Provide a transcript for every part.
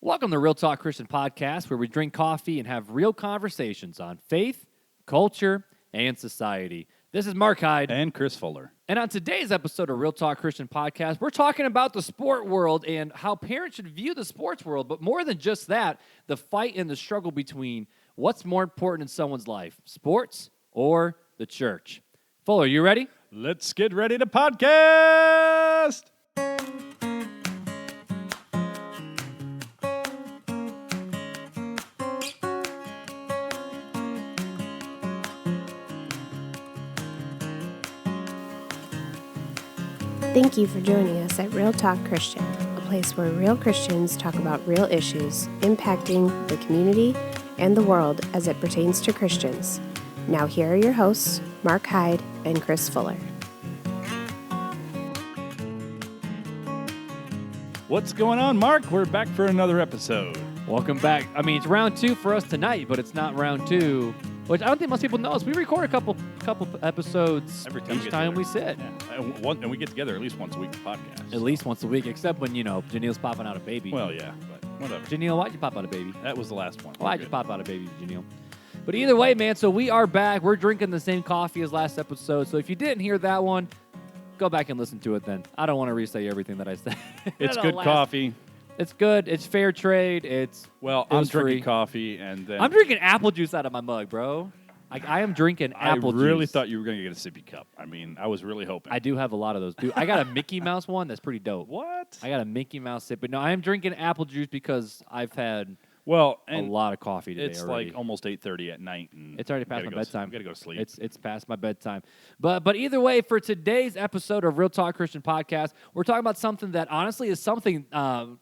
Welcome to Real Talk Christian Podcast, where we drink coffee and have real conversations on faith, culture, and society. This is Mark Hyde. And Chris Fuller. And on today's episode of Real Talk Christian Podcast, we're talking about the sport world and how parents should view the sports world. But more than just that, the fight and the struggle between what's more important in someone's life, sports or the church. Fuller, you ready? Let's get ready to podcast! Thank you for joining us at Real Talk Christian, a place where real Christians talk about real issues impacting the community and the world as it pertains to Christians. Now here are your hosts, Mark Hyde and Chris Fuller. What's going on, Mark? We're back for another episode. Welcome back. I mean, it's round 2 for us tonight, but it's not round 2, which I don't think most people know. We record a couple episodes Every time each time we sit. Yeah. And we get together at least once a week to podcast. At least once a week, except when, Janelle's popping out a baby. Well, yeah, but whatever. Janelle, why'd you pop out a baby? That was the last one. Why'd you pop out a baby, Janelle? But either way, man, so we are back. We're drinking the same coffee as last episode. So if you didn't hear that one, go back and listen to it then. I don't want to re-say everything that I said. It's good coffee. It's good. It's fair trade. I'm drinking free. Coffee, and then I'm drinking apple juice out of my mug, bro. I am drinking apple juice. I really thought you were going to get a sippy cup. I mean, I was really hoping. I do have a lot of those. Dude, I got a Mickey Mouse one that's pretty dope. What? I got a Mickey Mouse sip. But no, I am drinking apple juice because I've had and a lot of coffee today it's already. Like almost 8:30 at night. And it's already past my bedtime. Got to go to sleep. It's past my bedtime. But either way, for today's episode of Real Talk Christian Podcast, we're talking about something that honestly is something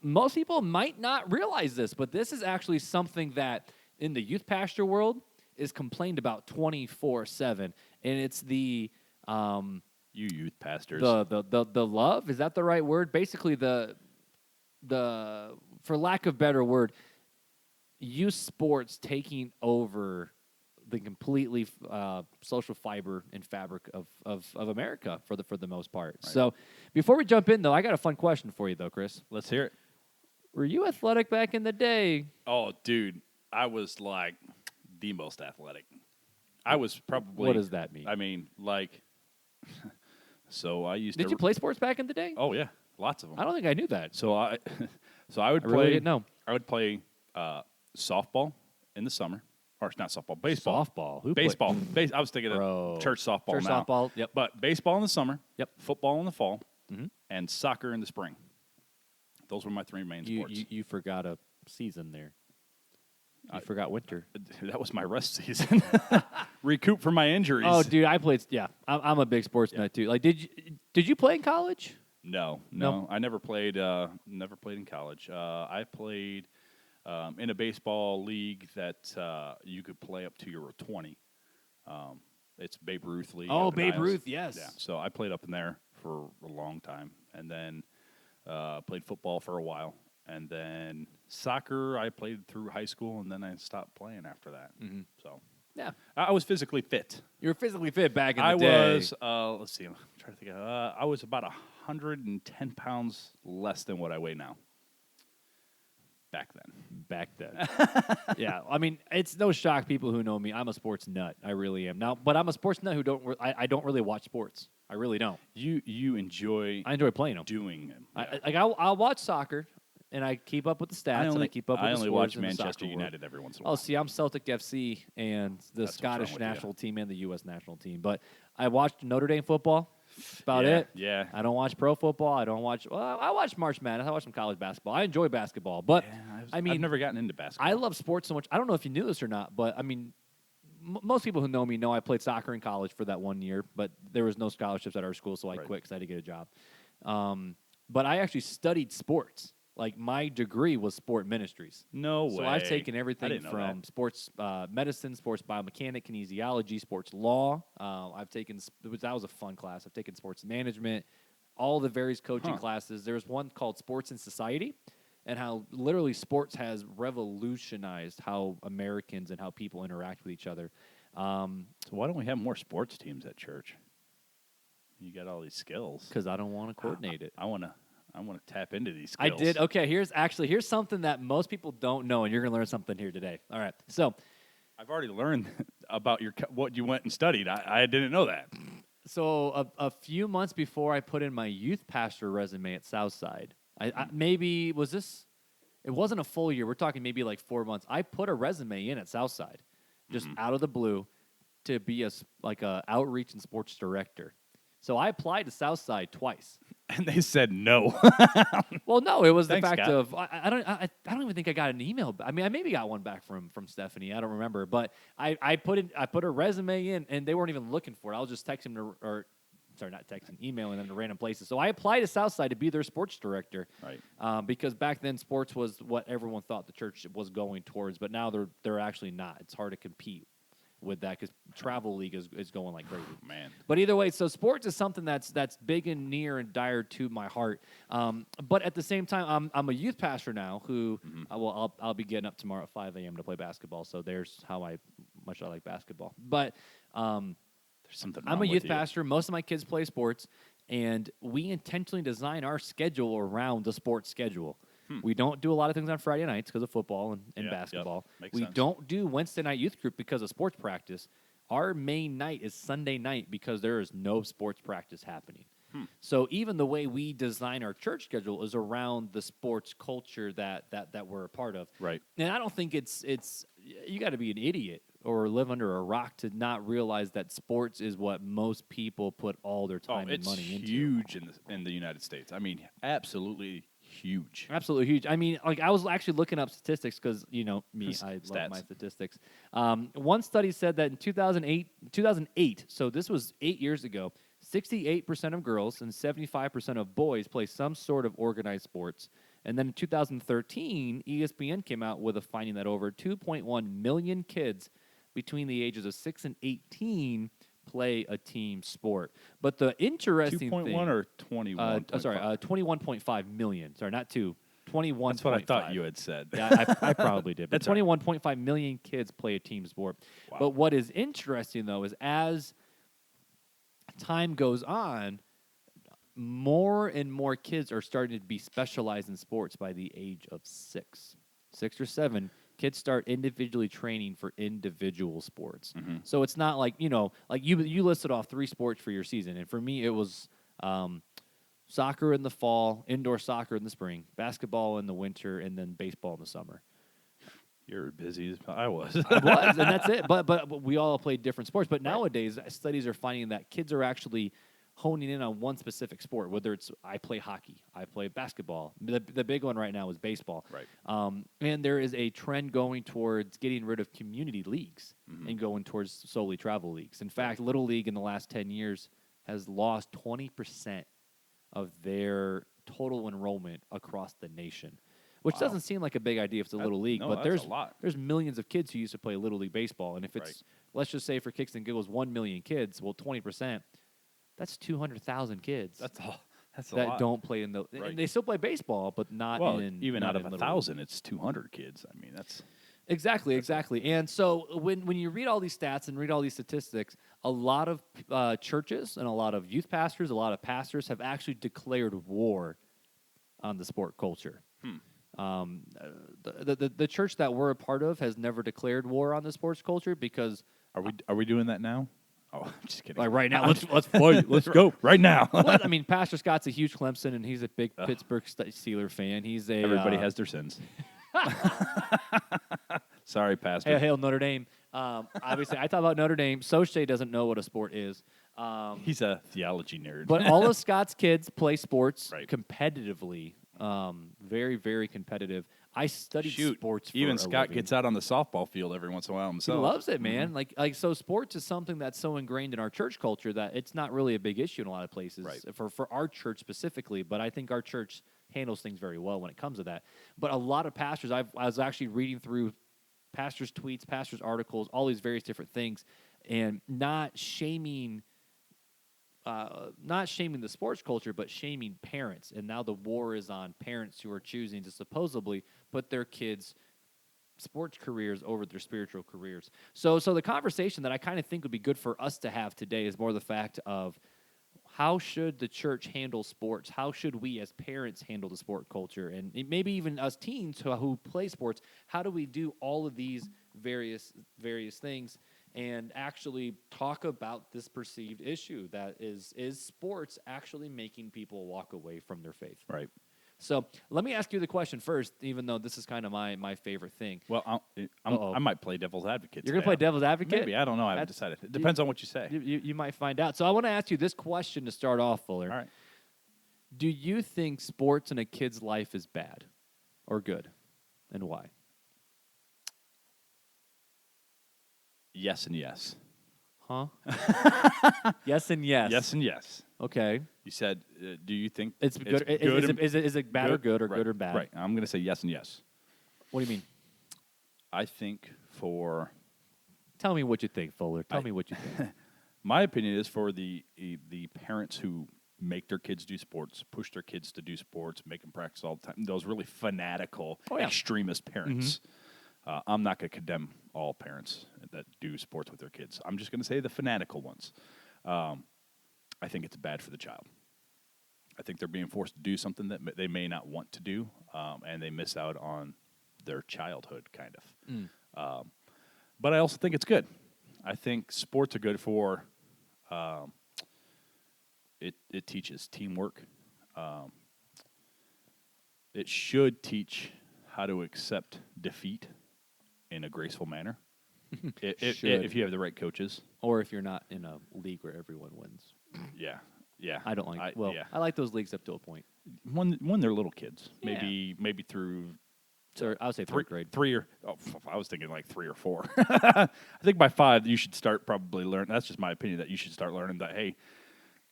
most people might not realize this, but this is actually something that in the youth pastor world is complained about 24/7, and it's the you youth pastors. The love, is that the right word? Basically the for lack of better word, youth sports taking over the completely social fiber and fabric of America for the most part. Right. So before we jump in though, I got a fun question for you though, Chris. Let's hear it. Were you athletic back in the day? Oh, dude, I was like the most athletic. I was probably. What does that mean? I mean, like, so I used to. Did you play sports back in the day? Oh yeah, lots of them. I don't think I knew that. So I would play. Really didn't know. I would play softball in the summer, or not softball, baseball. Softball. Who baseball. I was thinking of church softball. Church now. softball. Yep. But baseball in the summer. Yep. Football in the fall. Mm-hmm. And soccer in the spring. Those were my three main sports. You forgot a season there. I forgot winter. That was my rest season. Recoup from my injuries. Oh, dude, I played. Yeah, I'm a big sports nut too. Like, did you play in college? No. I never played. Never played in college. I played in a baseball league that you could play up to your 20. It's Babe Ruth League. Oh, Babe Ruth, yes. Yeah. So I played up in there for a long time, and then played football for a while. And then soccer, I played through high school, and then I stopped playing after that. Mm-hmm. So, yeah, I was physically fit. You were physically fit back in the day. I was. Let's see. I'm trying to think. I was about 110 pounds less than what I weigh now. Back then. Yeah, I mean, it's no shock. People who know me, I'm a sports nut. I really am now. But I'm a sports nut who I don't really watch sports. I really don't. You enjoy. I enjoy playing them. Doing them. Yeah. I'll watch soccer. And I keep up with the stats, and I keep up with the scores. I only watch in Manchester the United every once in a while. Oh, see, I'm Celtic FC and the Scottish national team and the U.S. national team. But I watched Notre Dame football. That's about it. Yeah. I don't watch pro football. I watch March Madness. I watch some college basketball. I enjoy basketball. But, I've never gotten into basketball. I love sports so much. I don't know if you knew this or not, but, I mean, most people who know me know I played soccer in college for that 1 year, but there was no scholarships at our school, so I quit because I had to get a job. But I actually studied sports. Like, my degree was sport ministries. No way. So I've taken everything from sports medicine, sports biomechanics, kinesiology, sports law. I've taken that was a fun class. I've taken sports management, all the various coaching classes. There's one called Sports and Society, and how literally sports has revolutionized how Americans and how people interact with each other. So why don't we have more sports teams at church? You got all these skills. Because I don't want to coordinate it. I want to. I want to tap into these I skills. did. Okay, here's something that most people don't know, and you're going to learn something here today. All right. So I've already learned about what you went and studied. I didn't know that. So a few months before I put in my youth pastor resume at Southside, maybe was this? It wasn't a full year. We're talking maybe like 4 months. I put a resume in at Southside, just out of the blue, to be a outreach and sports director. So I applied to Southside twice, and they said no. Well, no, it was Thanks, the fact Scott. of I don't even think I got an email. I mean, I maybe got one back from Stephanie. I don't remember, but I put a resume in, and they weren't even looking for it. I was just texting emailing them to random places. So I applied to Southside to be their sports director, Right. because back then sports was what everyone thought the church was going towards, but now they're actually not. It's hard to compete with that because travel league is going like crazy. Man. But either way, so sports is something that's big and near and dire to my heart. But at the same time, I'm a youth pastor now who I'll be getting up tomorrow at 5 a.m. to play basketball. So there's how much I like basketball. But There's something wrong I'm a with youth you. pastor. Most of my kids play sports, and we intentionally design our schedule around the sports schedule. We don't do a lot of things on Friday nights because of football and Yep, basketball. makes We sense. don't do Wednesday night youth group because of sports practice. Our main night is Sunday night because there is no sports practice happening. So even the way we design our church schedule is around the sports culture that we're a part of. Right. And I don't think it's you got to be an idiot or live under a rock to not realize that sports is what most people put all their time and money into. It's huge in the United States. I mean, absolutely huge. Absolutely huge. I mean, like I was actually looking up statistics because I love Stats. my statistics. One study said that in 2008, so this was 8 years ago, 68% of girls and 75% of boys play some sort of organized sports. And then in 2013, ESPN came out with a finding that over 2.1 million kids between the ages of 6 and 18 play a team sport. But the interesting 2.1 thing, or 21? 21.5 million. Sorry, not 2. 21. That's what I thought you had said. Yeah, I probably did. But That's all right. 21.5 million kids play a team sport. Wow. But what is interesting, though, is as time goes on, more and more kids are starting to be specialized in sports by the age of 6 or 7. Kids start individually training for individual sports. So it's not like, like you listed off 3 sports for your season. And for me, it was soccer in the fall, indoor soccer in the spring, basketball in the winter, and then baseball in the summer. You're busy as I was. I was, and that's it. But we all played different sports. But nowadays, studies are finding that kids are actually honing in on one specific sport, whether it's I play hockey, I play basketball. The big one right now is baseball. Right. And there is a trend going towards getting rid of community leagues and going towards solely travel leagues. In fact, Little League in the last 10 years has lost 20% of their total enrollment across the nation, which Wow. doesn't seem like a big idea if it's a Little League, no, but that's a lot. there's millions of kids who used to play Little League baseball. And if it's, let's just say for kicks and giggles, 1 million kids, well, 20%, that's 200,000 kids. That's a that lot. don't play in the. Right. And they still play baseball, but not in. Even not out of in Little League. 1,000, it's 200 kids. I mean, that's Exactly. And so when you read all these stats and read all these statistics, a lot of churches and a lot of youth pastors, a lot of pastors have actually declared war on the sport culture. The church that we're a part of has never declared war on the sports culture because Are we doing that now? Oh, I'm just kidding. like right now, let's fight. Let's go right now. Well, I mean, Pastor Scott's a huge Clemson, and he's a big Pittsburgh Steeler fan. He's a Everybody has their sins. Sorry, Pastor. Hail Notre Dame. Obviously, I thought about Notre Dame. Soche doesn't know what a sport is. He's a theology nerd. But all of Scott's kids play sports Right. competitively. Very, very competitive. I studied sports for Even a Scott living. gets out on the softball field every once in a while He himself. loves it, man. Like so sports is something that's so ingrained in our church culture that it's not really a big issue in a lot of places Right. for our church specifically, but I think our church handles things very well when it comes to that. But a lot of pastors, I was actually reading through pastors' tweets, pastors' articles, all these various different things, and not shaming the sports culture, but shaming parents. And now the war is on parents who are choosing to supposedly put their kids' sports careers over their spiritual careers. So the conversation that I kind of think would be good for us to have today is more the fact of how should the church handle sports? How should we as parents handle the sport culture? And maybe even us teens who play sports, how do we do all of these various things and actually talk about this perceived issue that is sports actually making people walk away from their faith? Right. So let me ask you the question first, even though this is kind of my favorite thing. Well, I might play devil's advocate. You're going to play devil's advocate? Maybe. I don't know. I haven't decided. It depends on what you say. You might find out. So I want to ask you this question to start off, Fuller. All right. Do you think sports in a kid's life is bad or good, and why? Yes and yes. Huh? Yes and yes. Yes and yes. Okay. You said, do you think It's good. Is it bad or good or good or bad? Right. I'm going to say yes and yes. What do you mean? I think for... Tell me what you think, Fuller. Tell me what you think. My opinion is for the parents who make their kids do sports, push their kids to do sports, make them practice all the time, those really fanatical, extremist parents. I'm not going to condemn all parents that do sports with their kids. I'm just going to say the fanatical ones. I think it's bad for the child. I think they're being forced to do something that they may not want to do, and they miss out on their childhood, kind of. But I also think it's good. I think sports are good for, it teaches teamwork. It should teach how to accept defeat in a graceful manner. If you have the right coaches. Or if you're not in a league where everyone wins. Yeah. I don't like. I like those leagues up to a point. When they're little kids, maybe through. So I would say third grade. I was thinking like 3 or 4. I think by 5 you should start probably learning. That's just my opinion, that you should start learning that, hey,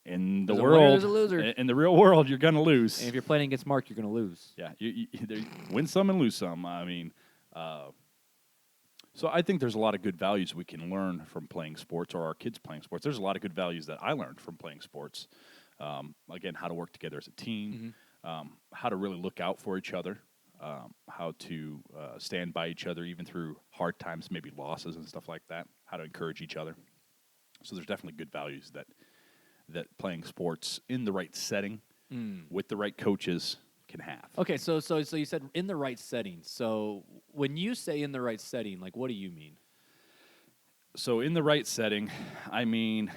in the world, there's a loser. In the real world, you're gonna lose. And if you're playing against Mark, you're gonna lose. Yeah, you win some and lose some. I mean, so I think there's a lot of good values we can learn from playing sports, or our kids playing sports. There's a lot of good values that I learned from playing sports. Again, how to work together as a team, how to really look out for each other, how to stand by each other even through hard times, maybe losses and stuff like that, how to encourage each other. So there's definitely good values that playing sports in the right setting with the right coaches can have. Okay, so you said in the right setting. So when you say in the right setting, like, what do you mean? So in the right setting, I mean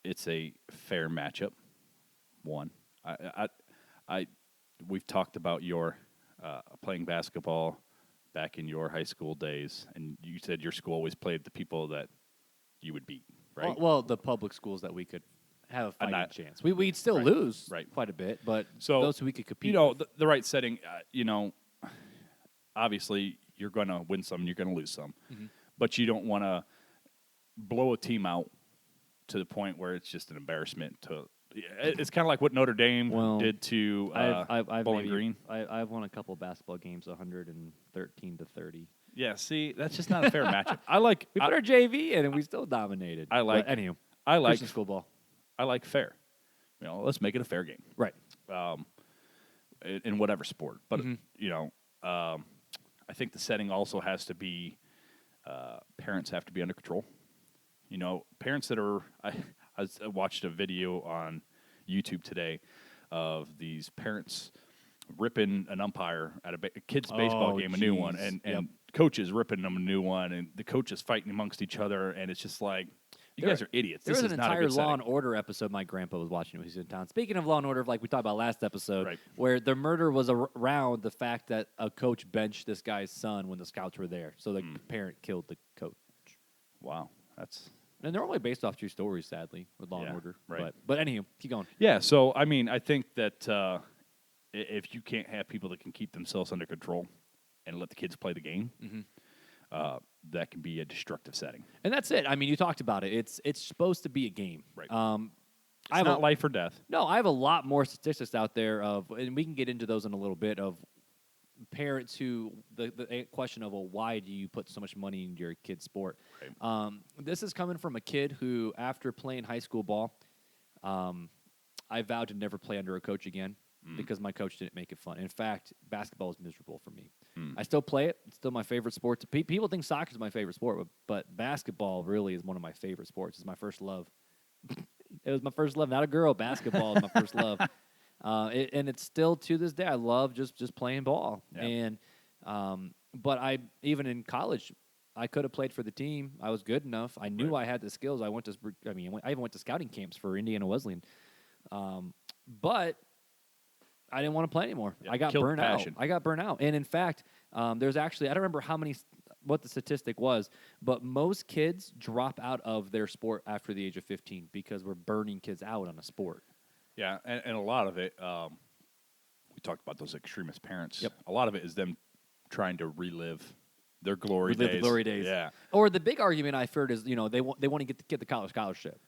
it's a fair matchup. One, we've talked about your playing basketball back in your high school days, and you said your school always played the people that you would beat, right? Well, the public schools that we could have a fighting chance. We'd still lose quite a bit, but so, those who we could compete with. The right setting, obviously you're going to win some and you're going to lose some, but you don't want to blow a team out to the point where it's just an embarrassment to. It's kind of like what Notre Dame did to Bowling Green. I've won a couple of basketball games, 113-30. Yeah, see, that's just not a fair matchup. We put our JV in and we still dominated. Christian school ball. I like fair. Let's make it a fair game. Right. In whatever sport, but I think the setting also has to be. Parents have to be under control. Parents that are. I watched a video on YouTube today of these parents ripping an umpire at a kid's baseball game, a new one, and coaches ripping them a new one, and the coaches fighting amongst each other, and it's just like, you guys are idiots. There was an entire Law and Order episode my grandpa was watching when he was in town. Speaking of Law and Order, like we talked about last episode, where the murder was around the fact that a coach benched this guy's son when the scouts were there, so the parent killed the coach. Wow, that's... And they're only based off true stories, sadly, with Law and Order. Right. But anywho, keep going. Yeah, so, I mean, I think that if you can't have people that can keep themselves under control and let the kids play the game, that can be a destructive setting. And that's it. I mean, you talked about it. It's supposed to be a game. Right. It's not life or death. No, I have a lot more statistics out there and we can get into those in a little bit, of parents who the question of, why do you put so much money into your kid's sport? Right. This is coming from a kid who, after playing high school ball, I vowed to never play under a coach again. because my coach didn't make it fun. In fact, basketball is miserable for me. I still play it. It's still my favorite sport. People think soccer is my favorite sport, but basketball really is one of my favorite sports. It's my first love. It was my first love, not a girl. Basketball is my first love. And it's still to this day. I love just playing ball. Yeah. And but even in college, I could have played for the team. I was good enough. I knew I had the skills. I even went to scouting camps for Indiana Wesleyan. But I didn't want to play anymore. Yeah, I got burnt out. And in fact, there's actually, I don't remember what the statistic was, but most kids drop out of their sport after the age of 15 because we're burning kids out on a sport. Yeah, and a lot of it, we talked about those extremist parents. Yep. A lot of it is them trying to relive their glory days. The glory days. Yeah. Or the big argument I've heard is, they want to get the college scholarship.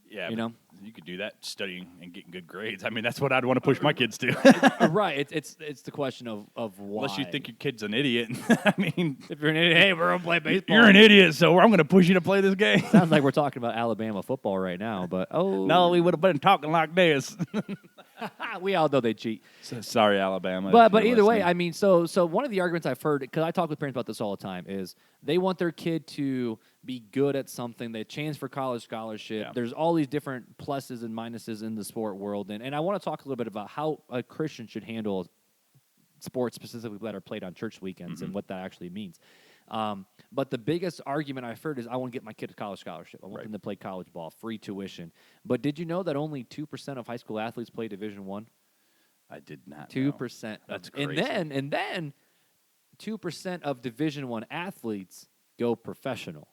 Yeah, you know, you could do that studying and getting good grades. I mean, that's what I'd want to push my kids to. Right. It's the question of why. Unless you think your kid's an idiot. I mean, if you're an idiot, hey, we're gonna play baseball. You're an idiot, so I'm going to push you to play this game. Sounds like we're talking about Alabama football right now, but no, we would have been talking like this. We all know they cheat. So, sorry, Alabama. But either way, I mean, so one of the arguments I've heard, because I talk with parents about this all the time, is they want their kid to be good at something. They chance for college scholarship. Yeah. There's all these different pluses and minuses in the sport world, and I want to talk a little bit about how a Christian should handle sports specifically that are played on church weekends and what that actually means. But the biggest argument I've heard is I want to get my kid a college scholarship. I want them to play college ball, free tuition. But did you know that only 2% of high school athletes play Division I? I did not 2%. know. That's crazy. And then 2% of Division I athletes go professional.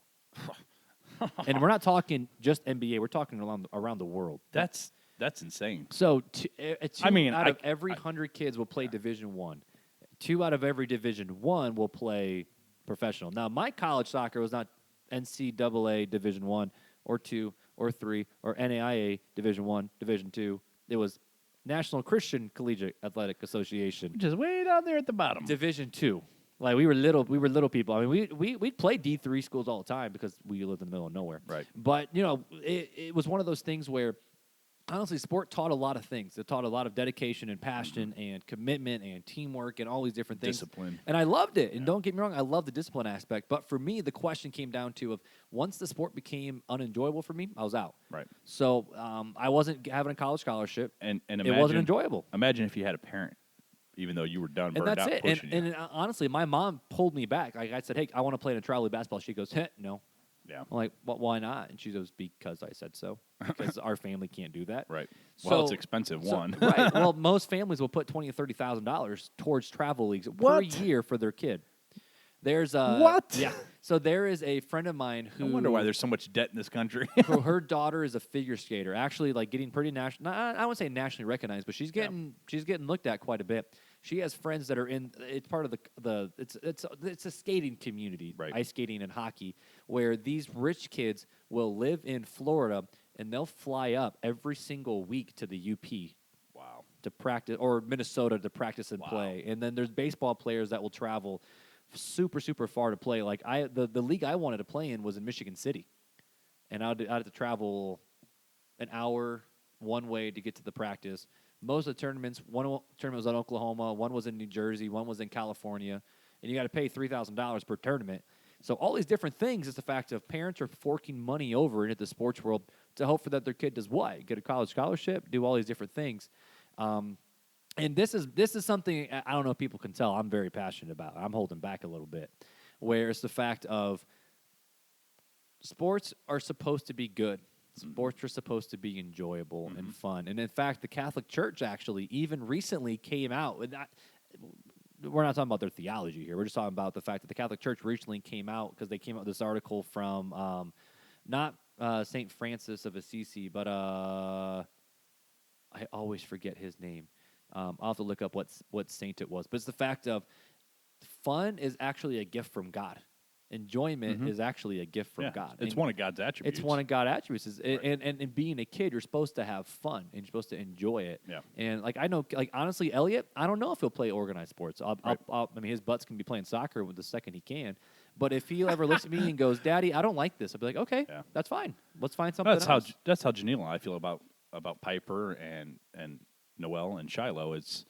And we're not talking just NBA. We're talking around the world. That's insane. So out of every 100 kids will play Division I. 2 out of every Division I will play professional. Now, my college soccer was not NCAA Division I or 2 or 3 or NAIA Division I, Division II. It was National Christian Collegiate Athletic Association. Just way down there at the bottom. Division II. Like we were little people. I mean, we played D3 schools all the time because we lived in the middle of nowhere. Right. But it was one of those things where, honestly, sport taught a lot of things. It taught a lot of dedication and passion and commitment and teamwork and all these different things. Discipline. And I loved it. And don't get me wrong, I love the discipline aspect. But for me, the question came down to once the sport became unenjoyable for me, I was out. Right. So I wasn't having a college scholarship. And it wasn't enjoyable. Imagine if you had a parent, even though you were done, and burned that's out, it. pushing you. And honestly, my mom pulled me back. Like I said, hey, I want to play in a travel basketball. She goes, no. Yeah. I'm like, well, why not? And she goes, because I said so. Because our family can't do that. Right. So, Well, it's expensive, one. Right. Well, most families will put $20,000 to $30,000 towards travel leagues per year for their kid. There's what? Yeah. So there is a friend of mine who. I wonder why there's so much debt in this country. Her daughter is a figure skater, actually, like getting pretty national. I wouldn't say nationally recognized, but she's getting looked at quite a bit. She has friends that are in. It's part of it's a skating community, right. Ice skating and hockey, where these rich kids will live in Florida and they'll fly up every single week to the UP. Wow. To practice, or Minnesota to practice and play, and then there's baseball players that will travel super far to play. Like the league I wanted to play in was in Michigan City, and I'd have to travel an hour one way to get to the practice. Most of the tournaments, one tournament was in Oklahoma, one was in New Jersey, one was in California, and you got to pay $3,000 per tournament. So all these different things is the fact of parents are forking money over into the sports world to hope for that their kid does what? Get a college scholarship, do all these different things. And this is something I don't know if people can tell I'm very passionate about. I'm holding back a little bit, where it's the fact of sports are supposed to be good. Sports are supposed to be enjoyable and fun. And in fact, the Catholic Church actually even recently came out with that. We're not talking about their theology here. We're just talking about the fact that the Catholic Church recently came out because they came out with this article from not St. Francis of Assisi, but I always forget his name. I'll have to look up what saint it was. But it's the fact of fun is actually a gift from God. Enjoyment is actually a gift from God. It's one of God's attributes. It's one of God's attributes. And being a kid, you're supposed to have fun and you're supposed to enjoy it. Yeah. And like I know, like honestly, Elliot, I don't know if he'll play organized sports. I mean, his butts can be playing soccer the second he can. But if he ever looks at me and goes, "Daddy, I don't like this," I'll be like, "Okay, that's fine. Let's find something else." That's how Janelle and I feel about Piper and Noel and Shiloh, it's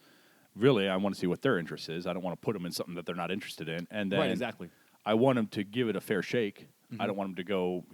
really I want to see what their interest is. I don't want to put them in something that they're not interested in. And then Right, exactly. I want them to give it a fair shake. I don't want them to go,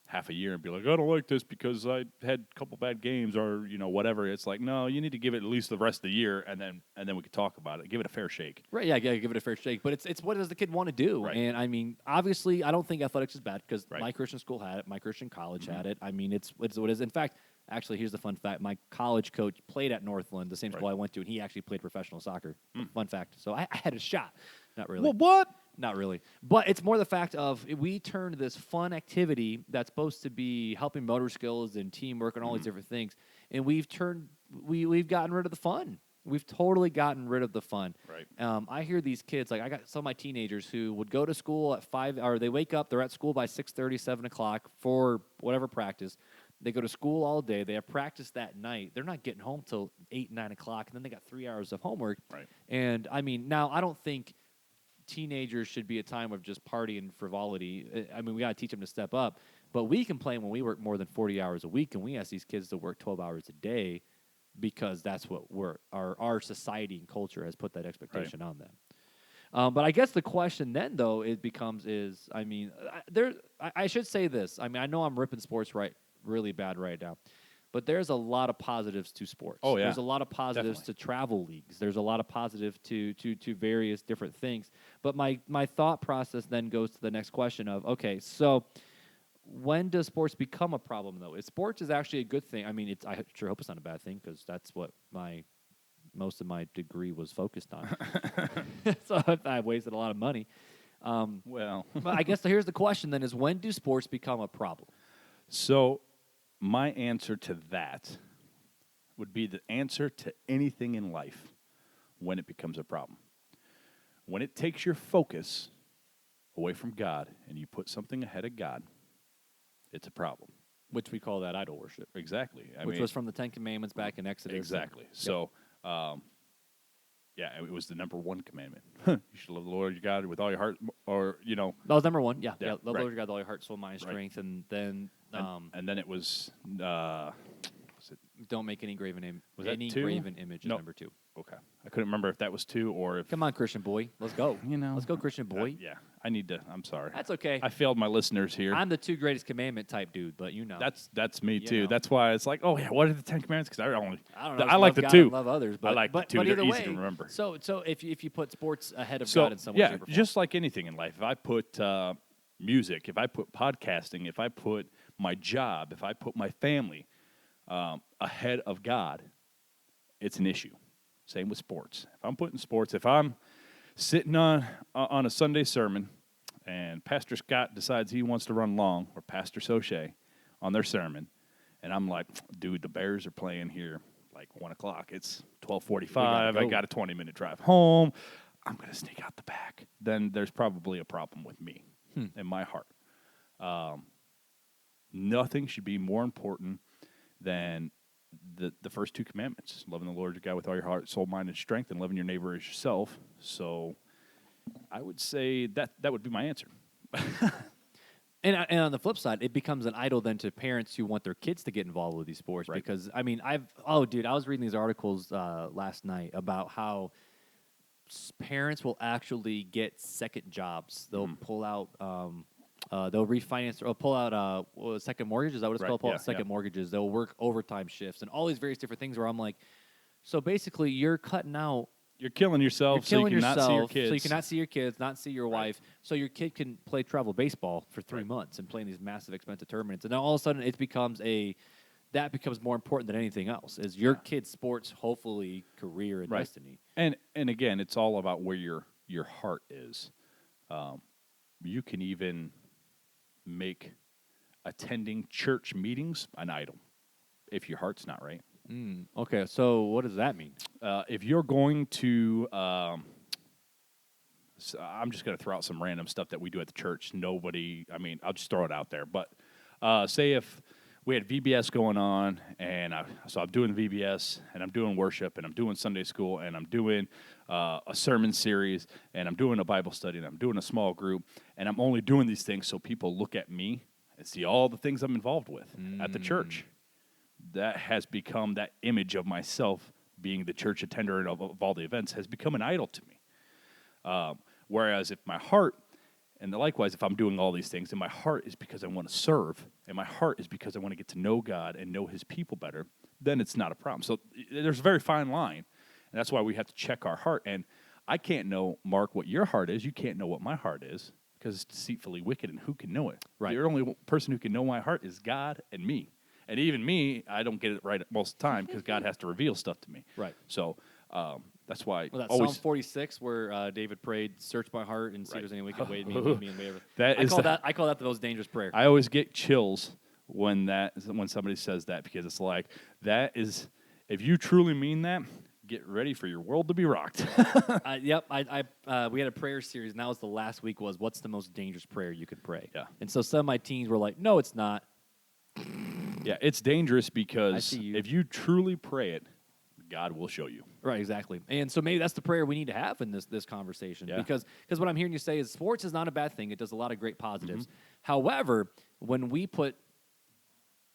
half a year and be like, I don't like this because I had a couple bad games or, whatever. It's like, no, you need to give it at least the rest of the year, and then we could talk about it. Give it a fair shake. Right, yeah, give it a fair shake. But it's what does the kid want to do? Right. And, I mean, obviously, I don't think athletics is bad because Right. my Christian school had it. My Christian college had it. I mean, it's what it is. In fact, actually, here's the fun fact. My college coach played at Northland, the same school I went to, and he actually played professional soccer. Fun fact. So I had a shot. Not really. Well, what? Not really. But it's more the fact of we turned this fun activity that's supposed to be helping motor skills and teamwork and all these different things, and we've gotten rid of the fun. We've totally gotten rid of the fun. Right. I hear these kids, like I got some of my teenagers who would go to school at 5, or they wake up, they're at school by 6:30, 7 o'clock for whatever practice. They go to school all day. They have practice that night. They're not getting home till 8, 9 o'clock, and then they got 3 hours of homework. Right. And, I mean, now I don't think teenagers should be a time of just party and frivolity. I mean, we got to teach them to step up. But we complain when we work more than 40 hours a week, and we ask these kids to work 12 hours a day because that's what our society and culture has put that expectation on them. But I guess the question then, though, I should say this. I mean, I know I'm ripping sports really bad right now. But there's a lot of positives to sports. Oh, yeah. There's a lot of positives to travel leagues. There's a lot of positive to various different things. But my thought process then goes to the next question of, okay, so when does sports become a problem, though? Sports is actually a good thing. I mean, I sure hope it's not a bad thing because that's what most of my degree was focused on. So I wasted a lot of money. Well. But I guess here's the question then is when do sports become a problem? So my answer to that would be the answer to anything in life when it becomes a problem. When it takes your focus away from God and you put something ahead of God, it's a problem. Which we call that idol worship. Exactly. Which was from the Ten Commandments back in Exodus. Exactly. Yep. So, it was the number one commandment. You should love the Lord your God with all your heart, or, That was number one. Yeah. Yeah, Love the right. Lord your God with all your heart, soul, mind, strength. And then... and then it was don't make any graven image. Was that any 2? graven image is Nope. number 2. Okay. I couldn't remember if that was 2 or if... Come on, Christian boy. Let's go. Let's go, Christian boy. Yeah. I need to... I'm sorry. That's okay. I failed my listeners here. I'm the 2 greatest commandment type dude, but That's me, You too. know. That's why it's like, oh, yeah, what are the 10 commandments? Because I don't know. I Just like love the God 2. and love others. But, I like the 2. But They're either easy way, to remember. So if you put sports ahead of So, God in some way, yeah, shape, or form. just like anything in life, if I put music, if I put podcasting, if I put my job, if I put my family ahead of God, it's an issue. Same with sports. If I'm putting sports, if I'm sitting on a Sunday sermon and Pastor Scott decides he wants to run long, or Pastor Soche on their sermon, and I'm like, dude, the Bears are playing here like 1 o'clock. It's 12:45. I got a 20-minute drive home. I'm going to sneak out the back. Then there's probably a problem with me in my heart. Nothing should be more important than the first 2 commandments, loving the Lord your God with all your heart, soul, mind, and strength, and loving your neighbor as yourself. So I would say that would be my answer. And on the flip side, it becomes an idol then to parents who want their kids to get involved with these sports. Right. Because, I mean, I was reading these articles last night about how parents will actually get second jobs. They'll pull out... they'll refinance or pull out second mortgage. Is that what it's Right, called? Pull yeah, out second yeah. mortgages. They'll work overtime shifts and all these various different things where I'm like, so basically you're cutting out. You're killing yourself so you cannot see your kids. So you cannot see your kids, not see your wife. So your kid can play travel baseball for 3 months and play in these massive expensive tournaments. And then all of a sudden it becomes more important than anything else. Is your kid's sports, hopefully, career and destiny. And again, it's all about where your heart is. You can even make attending church meetings an idol if your heart's not right. Okay, so what does that mean? If you're going to, so I'm just going to throw out some random stuff that we do at the church. I'll just throw it out there. But say if we had VBS going on, and so I'm doing VBS, and I'm doing worship, and I'm doing Sunday school, and I'm doing a sermon series, and I'm doing a Bible study, and I'm doing a small group, and I'm only doing these things so people look at me and see all the things I'm involved with at the church. That has become, that image of myself being the church attender and of all the events has become an idol to me. Whereas if my heart, and likewise, if I'm doing all these things, and my heart is because I want to serve, and my heart is because I want to get to know God and know His people better, then it's not a problem. So there's a very fine line, and that's why we have to check our heart. And I can't know, Mark, what your heart is. You can't know what my heart is because it's deceitfully wicked, and who can know it? Right. The only person who can know my heart is God and me. And even me, I don't get it right most of the time because God has to reveal stuff to me. Right. So that's why Well, that always Psalm 46 where David prayed, "Search my heart and see if there's any wicked way in me, and lead me in the way of." I call that the most dangerous prayer. I always get chills when somebody says that because it's like that is, if you truly mean that, get ready for your world to be rocked. Yep. We had a prayer series, and that was the last week. Was what's the most dangerous prayer you could pray? Yeah. And so some of my teens were like, "No, it's not." Yeah, it's dangerous because I see you. if you truly pray it, God will show you. Right, exactly. And so maybe that's the prayer we need to have in this conversation. Yeah. Because what I'm hearing you say is sports is not a bad thing. It does a lot of great positives. Mm-hmm. However, when we put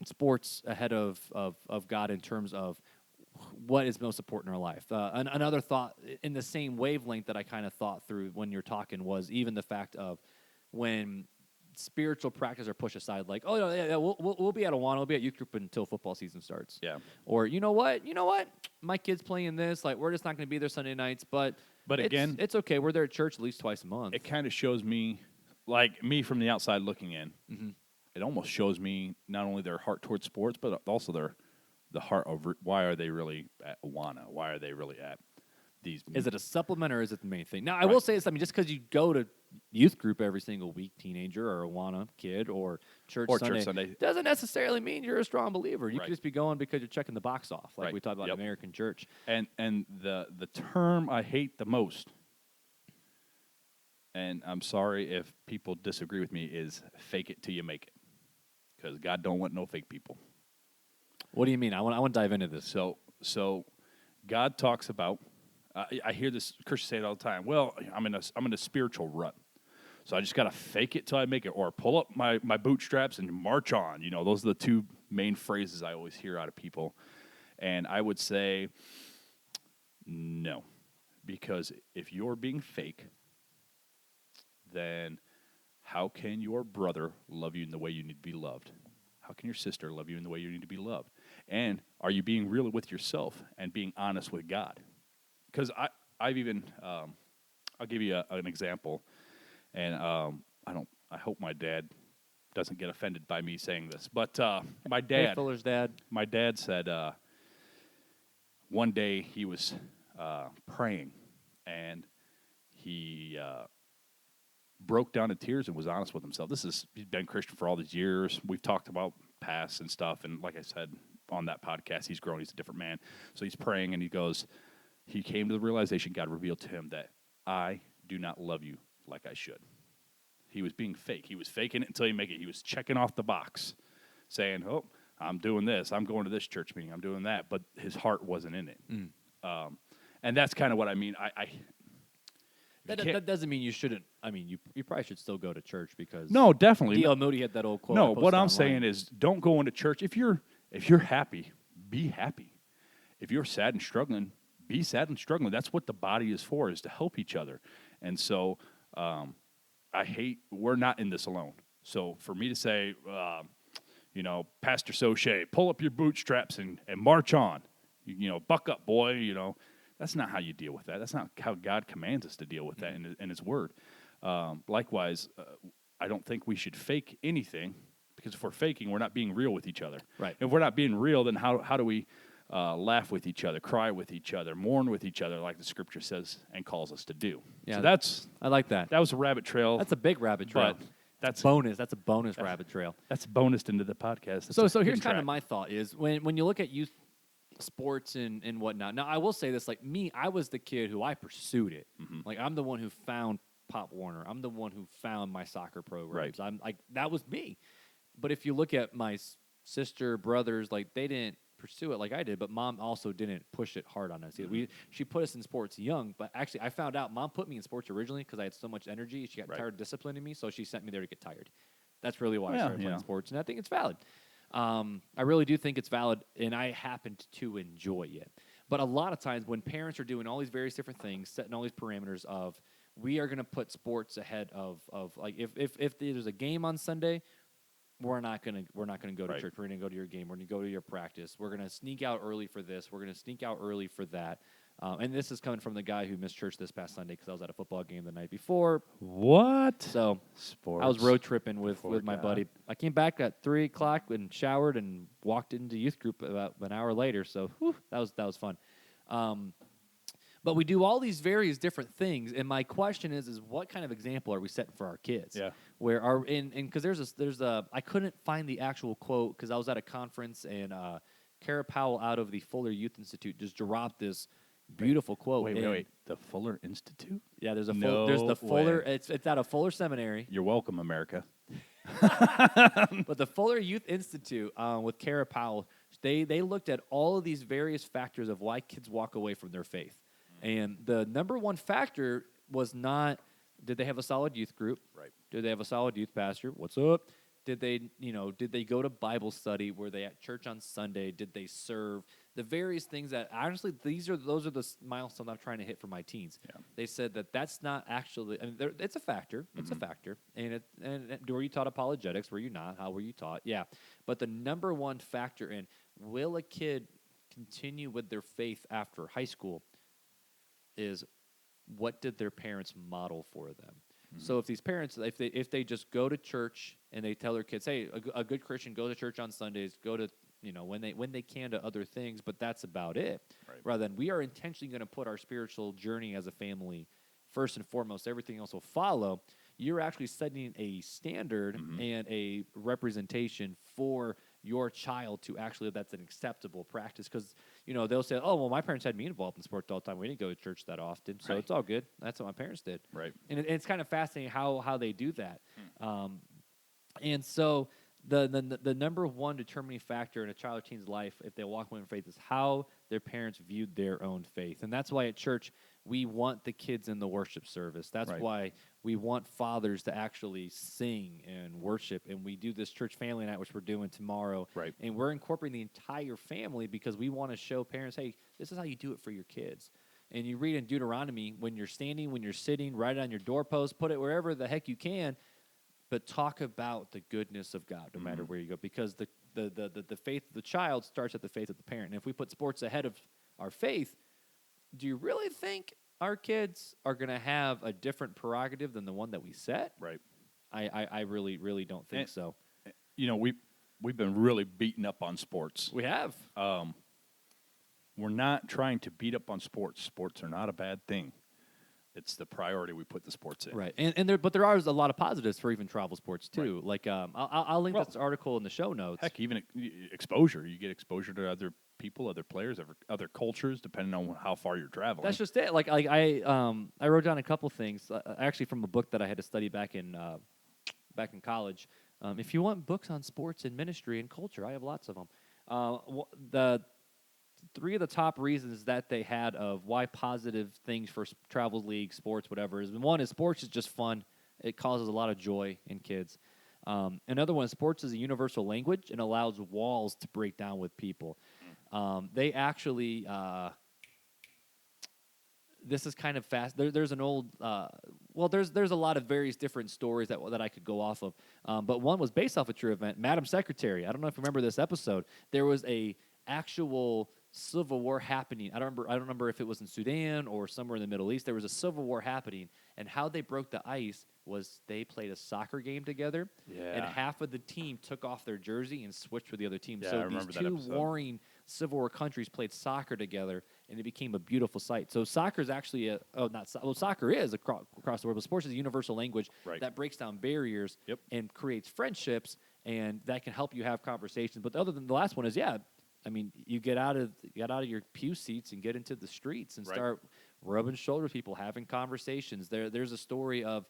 sports ahead of God in terms of what is most important in our life, another thought in the same wavelength that I kind of thought through when you're talking was even the fact of when spiritual practice are pushed aside, like, oh, yeah, we'll be at Awana, we'll be at youth group until football season starts. Yeah. Or you know what, my kid's playing this, like we're just not going to be there Sunday nights, but again, it's okay. We're there at church at least twice a month. It kind of shows me, like me from the outside looking in, Mm-hmm. it almost shows me not only their heart towards sports, but also the heart of why are they really at Awana? Why are they really at these? Is it a supplement or is it the main thing? Now, I will say this, just because you go to youth group every single week, teenager or Awana kid or church Sunday, doesn't necessarily mean you're a strong believer. You could just be going because you're checking the box off, like we talked about American church. And the term I hate the most, and I'm sorry if people disagree with me, is fake it till you make it. Because God don't want no fake people. What do you mean? I want to dive into this. So God talks about, I hear this Christians say it all the time. Well, I'm in a spiritual rut, so I just got to fake it till I make it, or pull up my bootstraps and march on. Those are the two main phrases I always hear out of people, and I would say no, because if you're being fake, then how can your brother love you in the way you need to be loved? How can your sister love you in the way you need to be loved? And are you being real with yourself and being honest with God? Because I've even, I'll give you an example, and I hope my dad doesn't get offended by me saying this, but my dad, Hey, Fuller's dad. My dad said one day he was praying, and he broke down in tears and was honest with himself. He's been Christian for all these years. We've talked about past and stuff, and like I said on that podcast, he's grown. He's a different man. So he's praying, and he came to the realization, God revealed to him that I do not love you like I should. He was being fake. He was faking it until he make it. He was checking off the box, saying, oh, I'm doing this. I'm going to this church meeting. I'm doing that. But his heart wasn't in it. And that's kind of what I mean. That doesn't mean you shouldn't. You probably should still go to church because no, definitely. D.L. Moody had that old quote. No, what I'm saying is, don't go into church if you're happy. Be happy. If you're sad and struggling, be sad and struggling. That's what the body is for, is to help each other. And so, we're not in this alone. So for me to say, Pastor Sochet, pull up your bootstraps and march on. Buck up, boy. That's not how you deal with that. That's not how God commands us to deal with that in His Word. Likewise, I don't think we should fake anything, because if we're faking, we're not being real with each other. Right. If we're not being real, then how do we laugh with each other, cry with each other, mourn with each other, like the Scripture says and calls us to do? Yeah, So I like that. That was a rabbit trail. That's a big rabbit trail. But that's bonus. That's a bonus rabbit trail. That's bonused into the podcast. So here's kind of my thought is when you look at youth sports and whatnot. Now, I will say this, like me, I was the kid who I pursued it. Mm-hmm. Like I'm the one who found Pop Warner. I'm the one who found my soccer programs. Right. I'm like, that was me. But if you look at my sister, brothers, like they didn't pursue it like I did, but mom also didn't push it hard on us. Mm-hmm. She put us in sports young, but actually I found out mom put me in sports originally because I had so much energy. She got tired of disciplining me, so she sent me there to get tired. That's really why I started playing sports, and I think it's valid. I really do think it's valid, and I happened to enjoy it. But a lot of times when parents are doing all these various different things, setting all these parameters of, we are going to put sports ahead of like if there's a game on Sunday, we're not gonna go to church. We're gonna go to your game. We're gonna go to your practice. We're gonna sneak out early for this. We're gonna sneak out early for that. And this is coming from the guy who missed church this past Sunday because I was at a football game the night before. What? So Sports. I was road tripping with my buddy. I came back at 3:00 and showered and walked into youth group about an hour later. So that was fun. But we do all these various different things, and my question is what kind of example are we setting for our kids? Yeah. Where are because there's a I couldn't find the actual quote because I was at a conference and Kara Powell out of the Fuller Youth Institute just dropped this beautiful quote. Wait. The Fuller Institute? Yeah, there's No the Fuller. way. It's out of Fuller Seminary. You're welcome, America. But the Fuller Youth Institute with Kara Powell, they looked at all of these various factors of why kids walk away from their faith. And the number one factor was not, did they have a solid youth group? Right. Did they have a solid youth pastor? What's up? Did they go to Bible study? Were they at church on Sunday? Did they serve? The various things that, honestly, those are the milestones I'm trying to hit for my teens. Yeah. They said that's not actually, it's a factor. It's a factor. And were you taught apologetics? Were you not? How were you taught? Yeah. But the number one factor in, will a kid continue with their faith after high school, is what did their parents model for them? Mm-hmm. So if these parents, if they just go to church and they tell their kids, hey, a good Christian, go to church on Sundays, go to, when they can, to other things, but that's about it. Right. Rather than, we are intentionally going to put our spiritual journey as a family first and foremost, everything else will follow. You're actually setting a standard and a representation for your child to actually, that's an acceptable practice. Because, they'll say, oh, well, my parents had me involved in sports all the time. We didn't go to church that often, so it's all good. That's what my parents did. Right. And it's kind of fascinating how they do that. And so the number one determining factor in a child or teen's life, if they walk away from faith, is how their parents viewed their own faith. And that's why at church, we want the kids in the worship service. That's why we want fathers to actually sing and worship. And we do this church family night, which we're doing tomorrow. Right. And we're incorporating the entire family because we want to show parents, hey, this is how you do it for your kids. And you read in Deuteronomy, when you're standing, when you're sitting, write it on your doorpost, put it wherever the heck you can, but talk about the goodness of God no matter where you go. Because the faith of the child starts at the faith of the parent. And if we put sports ahead of our faith, do you really think our kids are going to have a different prerogative than the one that we set? Right. I really, really don't think so. We've been really beaten up on sports. We have. We're not trying to beat up on sports. Sports are not a bad thing. It's the priority we put the sports in. Right. But there are a lot of positives for even travel sports, too. Right. Like, I'll link this article in the show notes. Heck, even exposure. You get exposure to other people, other players, other cultures, depending on how far you're traveling. That's just it. Like I wrote down a couple things, actually from a book that I had to study back in college. If you want books on sports and ministry and culture, I have lots of them. The three of the top reasons that they had of why positive things for travel league, sports, whatever, is one is sports is just fun. It causes a lot of joy in kids. Another one, sports is a universal language and allows walls to break down with people. They actually, this is kind of fast. There's an old, there's a lot of various different stories that I could go off of. But one was based off a true event. Madam Secretary, I don't know if you remember this episode. There was a actual civil war happening. I don't remember if it was in Sudan or somewhere in the Middle East. There was a civil war happening, and how they broke the ice was they played a soccer game together, and half of the team took off their jersey and switched with the other team. So these two warring Civil War countries played soccer together, and it became a beautiful sight. So soccer is actually soccer is across the world, but sports is a universal language that breaks down barriers and creates friendships, and that can help you have conversations. But other than the last one is, you get out of your pew seats and get into the streets and start rubbing shoulders with people, having conversations. There's a story of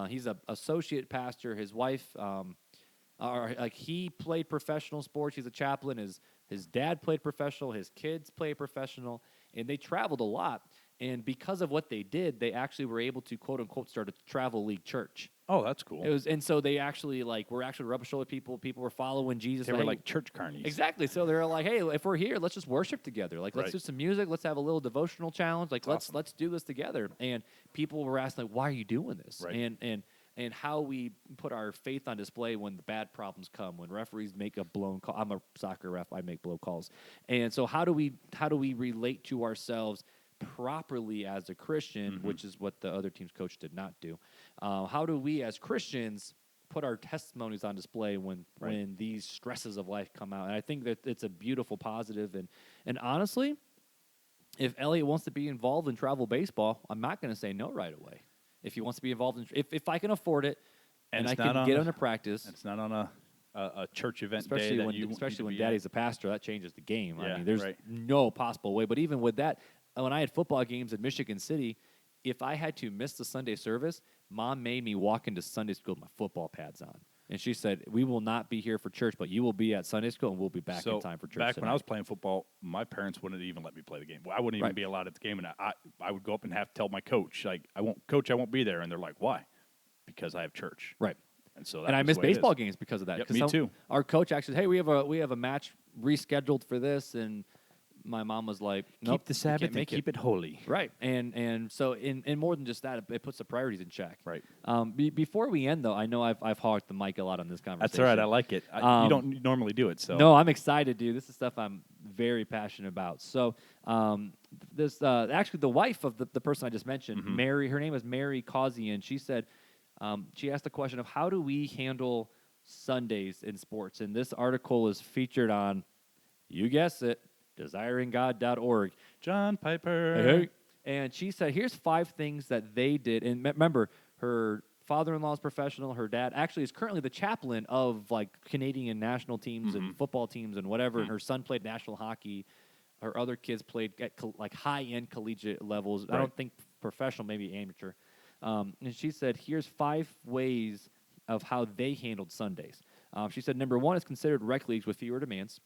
he's an associate pastor. His wife, he played professional sports. He's a chaplain. His dad played professional. His kids played professional, and they traveled a lot. And because of what they did, they actually were able to, quote unquote, start a travel league church. Oh, that's cool. And so they actually were actually rubbing shoulders with people. People were following Jesus. They were like church carnies. Exactly. So they're like, hey, if we're here, let's just worship together. Like, let's Right. do some music. Let's have a little devotional challenge. Like, Awesome. let's do this together. And people were asking, like, why are you doing this? Right. And how we put our faith on display when the bad problems come, when referees make a blown call. I'm a soccer ref. I make blow calls. And so how do we relate to ourselves properly as a Christian, which is what the other team's coach did not do? How do we as Christians put our testimonies on display when these stresses of life come out? And I think that it's a beautiful positive. And honestly, if Elliot wants to be involved in travel baseball, I'm not going to say no right away. If he wants to be involved in, if I can afford it, and I can get him to practice, it's not on a church event especially day when Daddy's a pastor, that changes the game. Yeah, I mean, there's no possible way. But even with that, when I had football games in Michigan City, if I had to miss the Sunday service, Mom made me walk into Sunday school with my football pads on. And she said, we will not be here for church, but you will be at Sunday school, and we'll be back in time for church Back tonight. when I was playing football, my parents wouldn't even let me play the game. I wouldn't even be allowed at the game, and I would go up and have to tell my coach, like, I won't be there. And they're like, why? Because I have church. Right. And so I missed baseball games because of that. Yep, me too. Our coach actually said, hey, we have a match rescheduled for this, and my mom was like, nope, keep the Sabbath and keep it holy. Right. And so in more than just that, it puts the priorities in check. Right. Before we end, though, I know I've hogged the mic a lot on this conversation. That's all right. I like it. You don't normally do it. So no, I'm excited, dude. This is stuff I'm very passionate about. So this actually the wife of the person I just mentioned, Mary, her name is Mary Causian. She said, she asked the question of how do we handle Sundays in sports? And this article is featured on, you guessed it, desiringgod.org. John Piper. Hey. And she said, here's 5 things that they did. And remember, her father-in-law is professional. Her dad actually is currently the chaplain of, like, Canadian national teams and football teams and whatever. And her son played national hockey. Her other kids played at, like, high-end collegiate levels. Right. I don't think professional, maybe amateur. And she said, here's 5 ways of how they handled Sundays. She said, number 1 is considered rec leagues with fewer demands,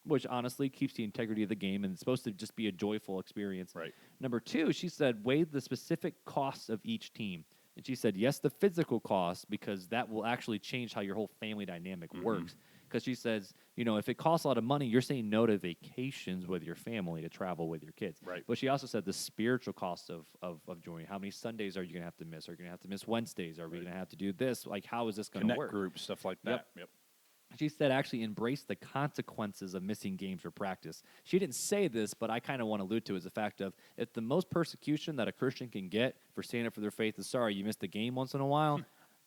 which honestly keeps the integrity of the game, and it's supposed to just be a joyful experience. Right. Number 2, she said, weigh the specific costs of each team. And she said, yes, the physical costs, because that will actually change how your whole family dynamic works. Because she says, if it costs a lot of money, you're saying no to vacations with your family to travel with your kids. Right. But she also said the spiritual costs of joining. How many Sundays are you going to have to miss? Are you going to have to miss Wednesdays? Are we going to have to do this? Like, how is this going to work? Connect groups, stuff like that. Yep. She said actually embrace the consequences of missing games or practice. She didn't say this, but I kind of want to allude to is the fact of if the most persecution that a Christian can get for standing up for their faith is, sorry, you missed a game once in a while,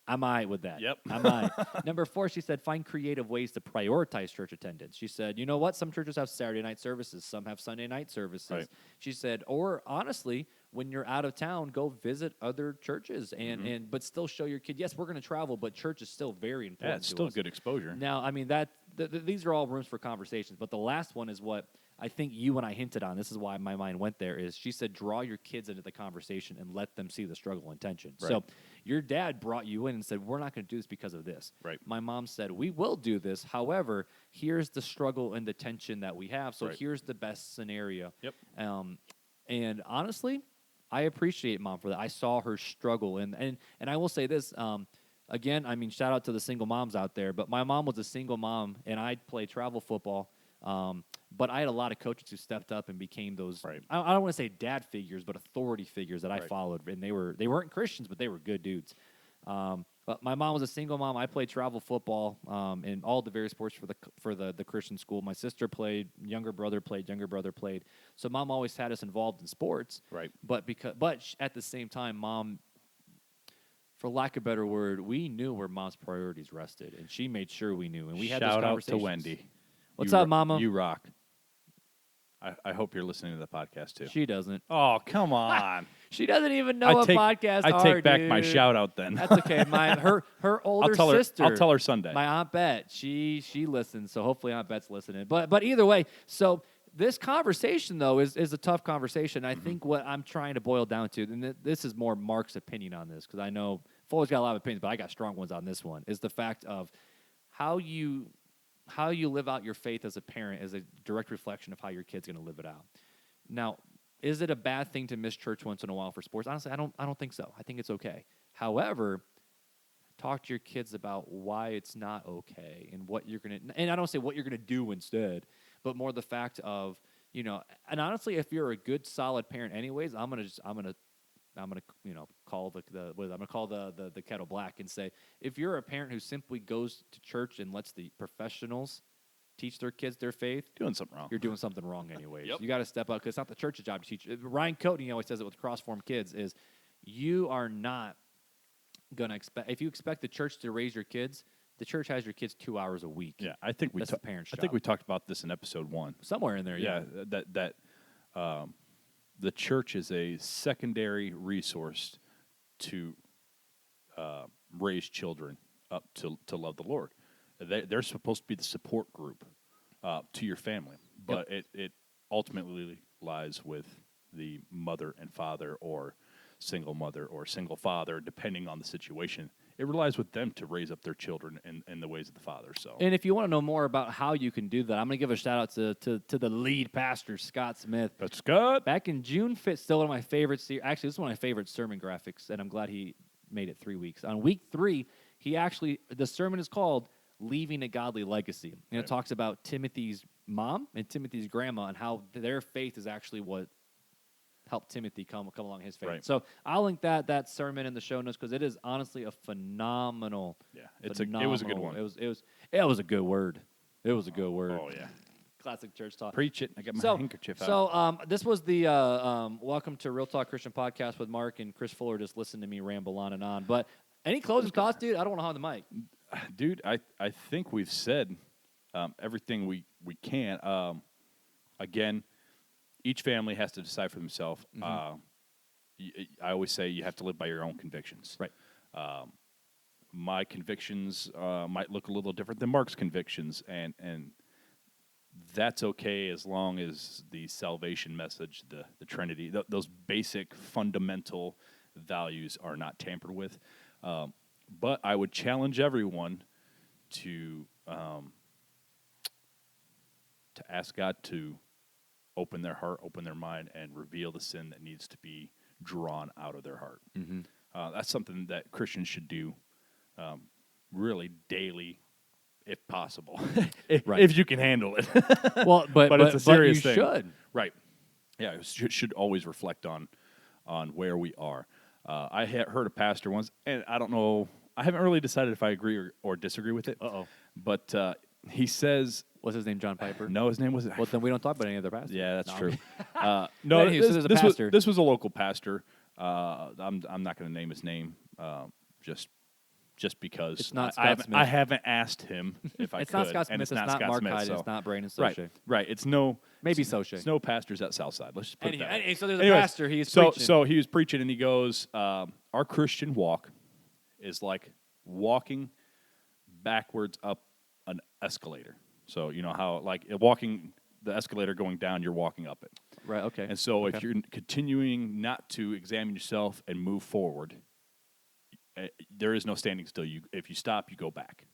I'm all right with that. Yep. I'm all right. Number 4, she said, find creative ways to prioritize church attendance. She said, you know what? Some churches have Saturday night services. Some have Sunday night services. Right. She said, or honestly, when you're out of town, go visit other churches and but still show your kid, yes, we're going to travel, but church is still very important Yeah, it's still us. good exposure. Now, I mean, these are all rooms for conversations, but the last one is what I think you and I hinted on. This is why my mind went there, is she said, draw your kids into the conversation and let them see the struggle and tension. Right. So your dad brought you in and said, we're not going to do this because of this. Right. My mom said, we will do this. However, here's the struggle and the tension that we have. So here's the best scenario. Yep. And honestly, I appreciate Mom for that. I saw her struggle. And I will say this, again, I mean, shout out to the single moms out there, but my mom was a single mom, and I played travel football. But I had a lot of coaches who stepped up and became those, I don't want to say dad figures, but authority figures that I followed. And they weren't Christians, but they were good dudes. But my mom was a single mom. I played travel football in all the various sports for the Christian school. My sister played, younger brother played. So Mom always had us involved in sports. Right. But at the same time, Mom, for lack of a better word, we knew where Mom's priorities rested, and she made sure we knew. And we had those conversations. Shout out to Wendy. What's up, Mama? You rock. I hope you're listening to the podcast too. She doesn't. Oh, come on. She doesn't even know what podcasts are, I take back dude. my shout out then. That's okay. Her older sister. I'll tell her Sunday. My Aunt Bet. She listens, so hopefully Aunt Bet's listening. But either way, so this conversation though is a tough conversation. I think what I'm trying to boil down to, and this is more Mark's opinion on this, because I know Foley's got a lot of opinions, but I got strong ones on this one, is the fact of how you live out your faith as a parent is a direct reflection of how your kid's going to live it out. Now, Is it a bad thing to miss church once in a while for sports? Honestly, I don't think so. I think it's okay. However, talk to your kids about why it's not okay and what you're going to, and I don't say what you're going to do instead, but more the fact of, and honestly, if you're a good, solid parent anyways, I'm going to call the kettle black and say, if you're a parent who simply goes to church and lets the professionals teach their kids their faith, Doing something wrong. you're doing something wrong anyways. Yep. You got to step up because it's not the church's job to teach. Ryan Coatney always says it with cross-form kids is you are not going to expect, if you expect the church to raise your kids, the church has your kids 2 hours a week. Yeah, I think That's the parents' I think job. we talked about this in episode 1. Somewhere in there, yeah. That the church is a secondary resource to raise children up to love the Lord. They're supposed to be the support group to your family, but it ultimately lies with the mother and father, or single mother or single father, depending on the situation. It relies with them to raise up their children in the ways of the Father. So, And if you want to know more about how you can do that, I'm going to give a shout out to the lead pastor, Scott Smith. but Scott, Back in June 5th, still one of my favorites. Actually, this is one of my favorite sermon graphics, and I'm glad he made it 3 weeks. On week 3, the sermon is called Leaving a Godly Legacy. And it talks about Timothy's mom and Timothy's grandma and how their faith is actually what helped Timothy come along his faith. Right. So I'll link that sermon in the show notes because it is honestly a phenomenal. Yeah, it was a good one. It was a good word. It was a good word. Oh yeah, Classic church talk. preach it. I got my handkerchief out. So this was the Welcome to Real Talk Christian Podcast with Mark and Chris Fuller. Just listen to me ramble on and on. But any closing thoughts, dude? I don't want to hog the mic. Dude, I think we've said everything we can. Again, each family has to decide for themselves. I always say you have to live by your own convictions. Right. My convictions might look a little different than Mark's convictions, and that's okay as long as the salvation message, the Trinity, those basic fundamental values are not tampered with. But I would challenge everyone to ask God to open their heart, open their mind, and reveal the sin that needs to be drawn out of their heart. Mm-hmm. That's something that Christians should do really daily, if possible, if you can handle it. Well, but it's a serious you thing. should. Right. Yeah, it should always reflect on where we are. I heard a pastor once, and I don't know, I haven't really decided if I agree or disagree with it. Uh-oh. But he says... What's his name, John Piper? No, his name wasn't... Well, then we don't talk about any other pastors. Yeah, that's true. No, no, anyway, so there's a pastor. This was a local pastor. I'm not going to name his name just because It's not Scott Smith. I haven't asked him if I It's could. not Scott Smith. And It's not not Scott Mark Smith, Hyde. so. It's not Brandon Soche. Right. It's no... Maybe it's, Soche. It's no pastors at Southside. Let's just put it that way. So there's a Anyways, pastor. He's preaching. preaching. He was preaching, and he goes, our Christian walk is like walking backwards up an escalator. So you know how, like, walking the escalator going down, you're walking up it. Right, okay. And so if you're continuing not to examine yourself and move forward, there is no standing still. If you stop, you go back.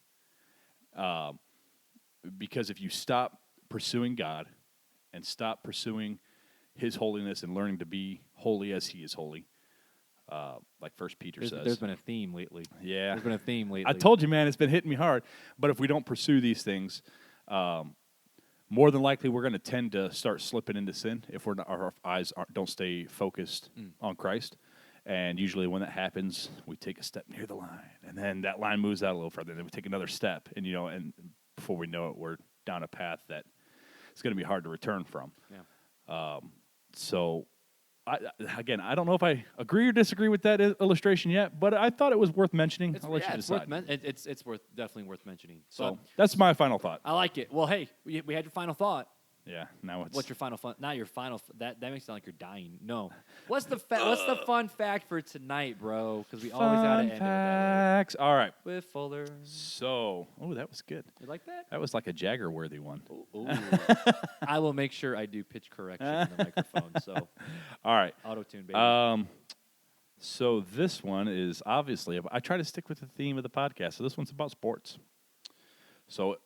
Because if you stop pursuing God and stop pursuing His holiness and learning to be holy as He is holy, like 1 Peter says. There's been a theme lately. Yeah. There's been a theme lately. I told you, man, it's been hitting me hard. But if we don't pursue these things, more than likely we're going to tend to start slipping into sin if our eyes don't stay focused on Christ. And usually when that happens, we take a step near the line, and then that line moves out a little further, and then we take another step, and and before we know it, we're down a path that it's going to be hard to return from. Yeah. So, I don't know if I agree or disagree with that illustration yet, but I thought it was worth mentioning. I'll let you decide. It's definitely worth mentioning. So that's my final thought. I like it. Well, hey, we had your final thought. Yeah. Now it's What's your final fun? Not your final. That makes it sound like you're dying. No. What's the fun fact for tonight, bro? Because we always gotta end it with facts. All right. that. With Fuller. So, that was good. You like that? That was like a Jagger-worthy one. Ooh. I will make sure I do pitch correction in the microphone. So, all right. auto-tune, baby. So this one is obviously, I try to stick with the theme of the podcast. So this one's about sports. So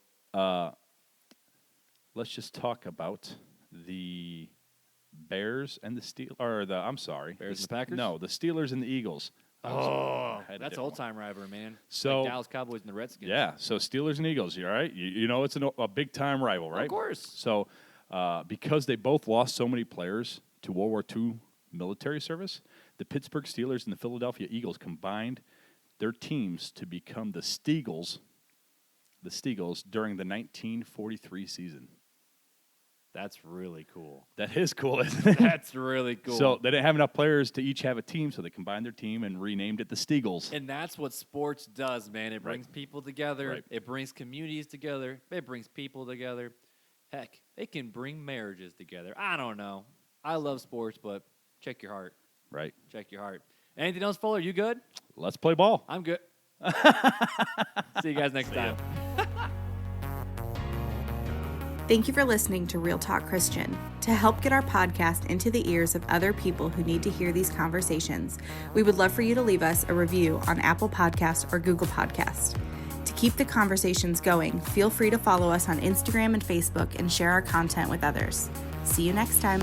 let's just talk about the Bears and the Bears and the Packers? No, the Steelers and the Eagles. That's old-time rivalry, man. So like Dallas Cowboys and the Redskins. Yeah, so Steelers and Eagles, you all right? You know it's a big-time rival, right? Of course. So because they both lost so many players to World War II military service, the Pittsburgh Steelers and the Philadelphia Eagles combined their teams to become the Steagles during the 1943 season. That's really cool. That is cool, isn't it? That's really cool. So they didn't have enough players to each have a team, so they combined their team and renamed it the Steagles. And that's what sports does, man. It brings people together. Right. It brings communities together. It brings people together. Heck, it can bring marriages together. I don't know. I love sports, but check your heart. Right. Check your heart. Anything else, Fuller? You good? Let's play ball. I'm good. See you guys next time. Thank you for listening to Real Talk Christian. To help get our podcast into the ears of other people who need to hear these conversations, we would love for you to leave us a review on Apple Podcasts or Google Podcasts. To keep the conversations going, feel free to follow us on Instagram and Facebook and share our content with others. See you next time.